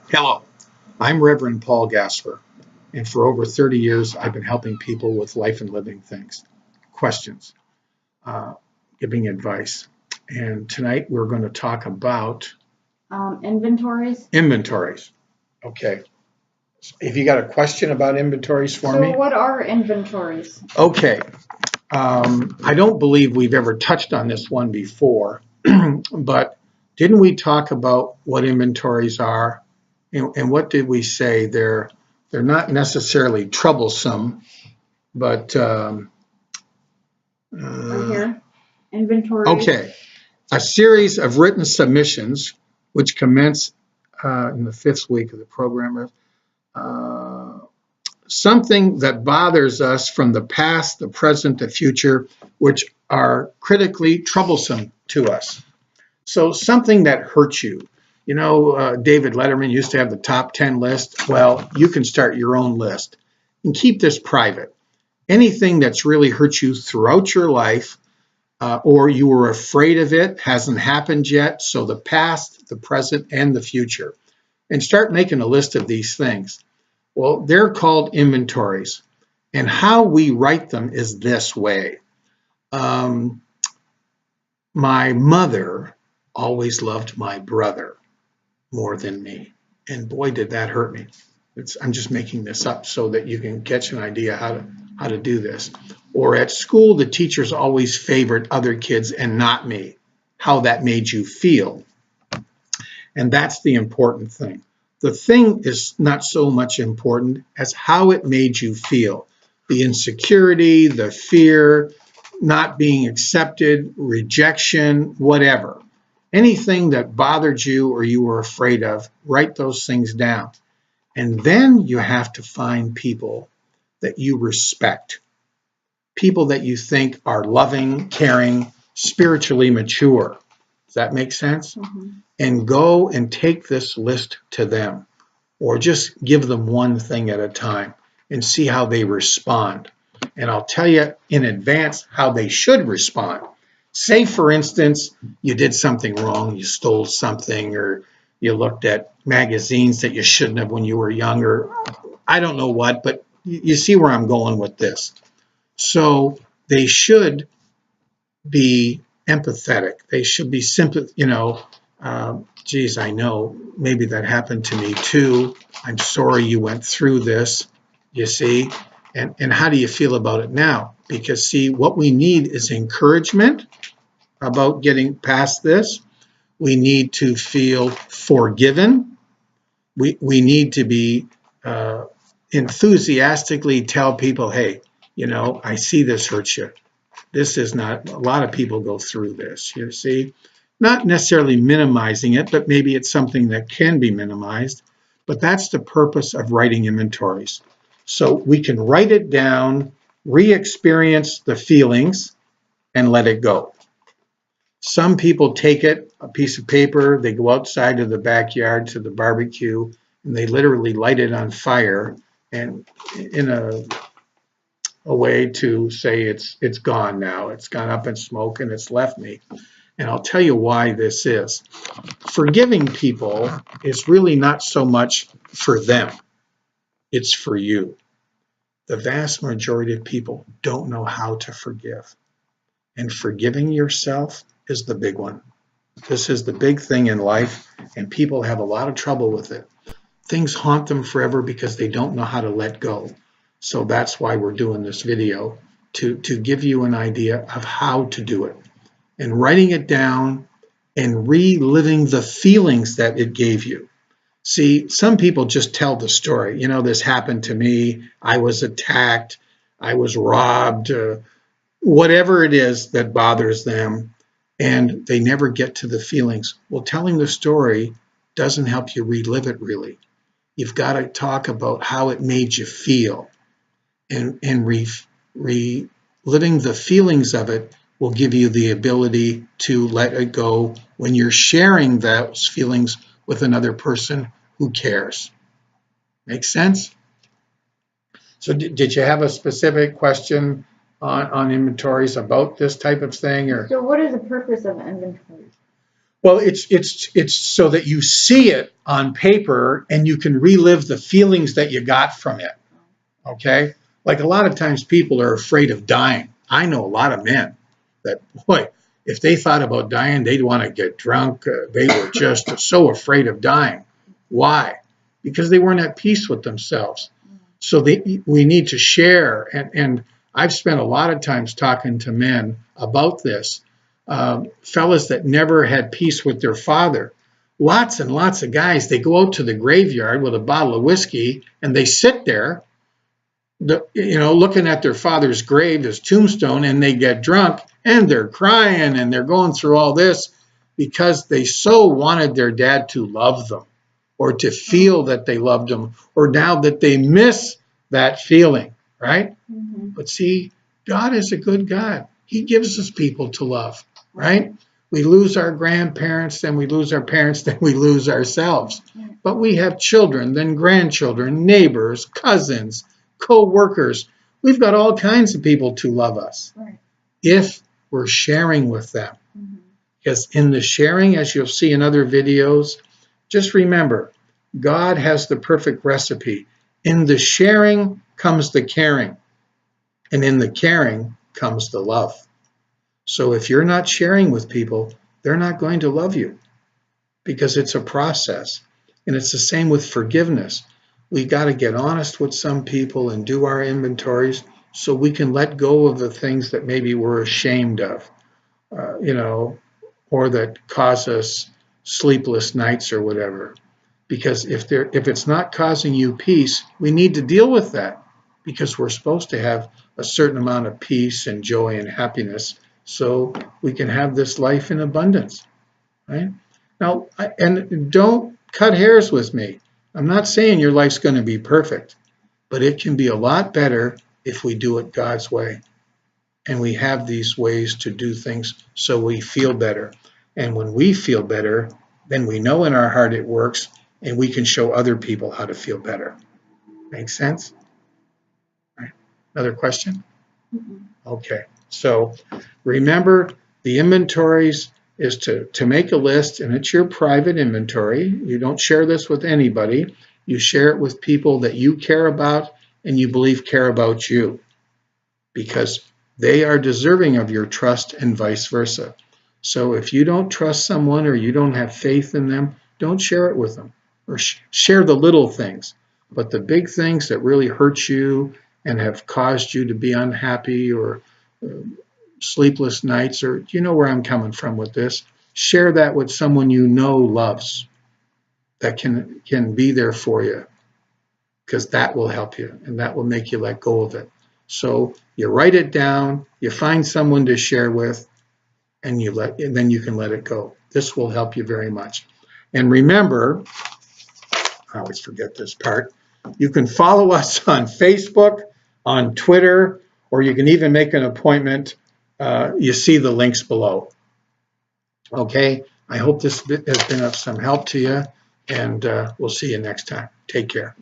Hello, I'm Reverend Paul Gaspar, and for over 30 years, I've been helping people with life and living things, questions, uh, giving advice. And tonight we're going to talk about Inventories. inventories. Okay. If you got a question about inventories for me? So what are inventories? Okay. I don't believe we've ever touched on this one before, but didn't we talk about what inventories are? And what did we say? They're not necessarily troublesome, but Right here. Inventories. okay. A series of written submissions which commence in the fifth week of the program. Uh, Something that bothers us from the past, the present, the future, which are critically troublesome to us. So something that hurts you. You know, David Letterman used to have the top 10 list. Well, you can start your own list and keep this private. Anything that's really hurt you throughout your life, or you were afraid of it, hasn't happened yet. So the past, the present, and the future. And start making a list of these things. Well, they're called inventories. And how we write them is this way. My mother always loved my brother more than me. And boy, did that hurt me. I'm just making this up so that you can catch an idea how to do this. Or at school, the teachers always favored other kids and not me, how that made you feel. And that's the important thing. The thing is not so much important as how it made you feel. The insecurity, the fear, not being accepted, rejection, whatever. Anything that bothered you or you were afraid of, write those things down. And then you have to find people that you respect, people that you think are loving, caring, spiritually mature. Does that make sense? Mm-hmm. And go and take this list to them, or just give them one thing at a time and see how they respond. And I'll tell you in advance how they should respond. Say, for instance, you did something wrong, you stole something, or you looked at magazines that you shouldn't have when you were younger. I don't know what, but you see where I'm going with this. So they should be empathetic. They should be simple, geez, I know maybe that happened to me too. I'm sorry you went through this, you see. And how do you feel about it now? Because see, what we need is encouragement about getting past this. We need to feel forgiven. We need to be enthusiastically tell people, hey, I see this hurts you. This is not, a lot of people go through this, you see. Not necessarily minimizing it, but maybe it's something that can be minimized. But that's the purpose of writing inventories. So we can write it down, re-experience the feelings, and let it go. Some people take it, a piece of paper, they go outside to the backyard to the barbecue, and they literally light it on fire, and in a way to say it's gone now. It's gone up in smoke and it's left me. And I'll tell you why this is. Forgiving people is really not so much for them. It's for you. The vast majority of people don't know how to forgive. And forgiving yourself is the big one. This is the big thing in life, and people have a lot of trouble with it. Things haunt them forever because they don't know how to let go. So that's why we're doing this video, to give you an idea of how to do it. And writing it down and reliving the feelings that it gave you. See, some people just tell the story. This happened to me. I was attacked. I was robbed. Whatever it is that bothers them, and they never get to the feelings. Well, telling the story doesn't help you relive it, really. You've got to talk about how it made you feel. And reliving the feelings of it will give you the ability to let it go when you're sharing those feelings with another person who cares. Make sense? So did you have a specific question on inventories about this type of thing? Or So what is the purpose of inventories? Well, it's so that you see it on paper and you can relive the feelings that you got from it. Okay? Like a lot of times people are afraid of dying. I know a lot of men that, boy, if they thought about dying, they'd want to get drunk. They were just so afraid of dying. Why? Because they weren't at peace with themselves. So we need to share. And I've spent a lot of times talking to men about this. Fellas that never had peace with their father. Lots and lots of guys, they go out to the graveyard with a bottle of whiskey and they sit there, looking at their father's grave, his tombstone, and they get drunk and they're crying and they're going through all this because they so wanted their dad to love them or to feel that they loved them, or now that they miss that feeling, right? Mm-hmm. But see, God is a good God. He gives us people to love, right? We lose our grandparents, then we lose our parents, then we lose ourselves. But we have children, then grandchildren, neighbors, cousins, co-workers. We've got all kinds of people to love us if we're sharing with them. Because in the sharing, as you'll see in other videos, just remember, God has the perfect recipe. In the sharing comes the caring, and in the caring comes the love. So if you're not sharing with people, they're not going to love you because it's a process. And it's the same with forgiveness. We got to get honest with some people and do our inventories so we can let go of the things that maybe we're ashamed of, or that cause us sleepless nights or whatever. Because if it's not causing you peace, we need to deal with that because we're supposed to have a certain amount of peace and joy and happiness so we can have this life in abundance, right? Now, and don't cut hairs with me. I'm not saying your life's going to be perfect, but it can be a lot better if we do it God's way. And we have these ways to do things so we feel better. And when we feel better, then we know in our heart it works, and we can show other people how to feel better. Make sense? All right. Another question? Okay. So remember, the inventories is to make a list, and it's your private inventory. You don't share this with anybody. You share it with people that you care about and you believe care about you, because they are deserving of your trust and vice versa. So if you don't trust someone or you don't have faith in them, don't share it with them, or share the little things. But the big things that really hurt you and have caused you to be unhappy or sleepless nights, or you know where I'm coming from with this, share that with someone you know loves, that can be there for you, because that will help you and that will make you let go of it. So you write it down, you find someone to share with, and then you can let it go. This will help you very much. And remember, I always forget this part, you can follow us on Facebook, on Twitter, or you can even make an appointment. You see the links below. Okay, I hope this has been of some help to you, and we'll see you next time. Take care.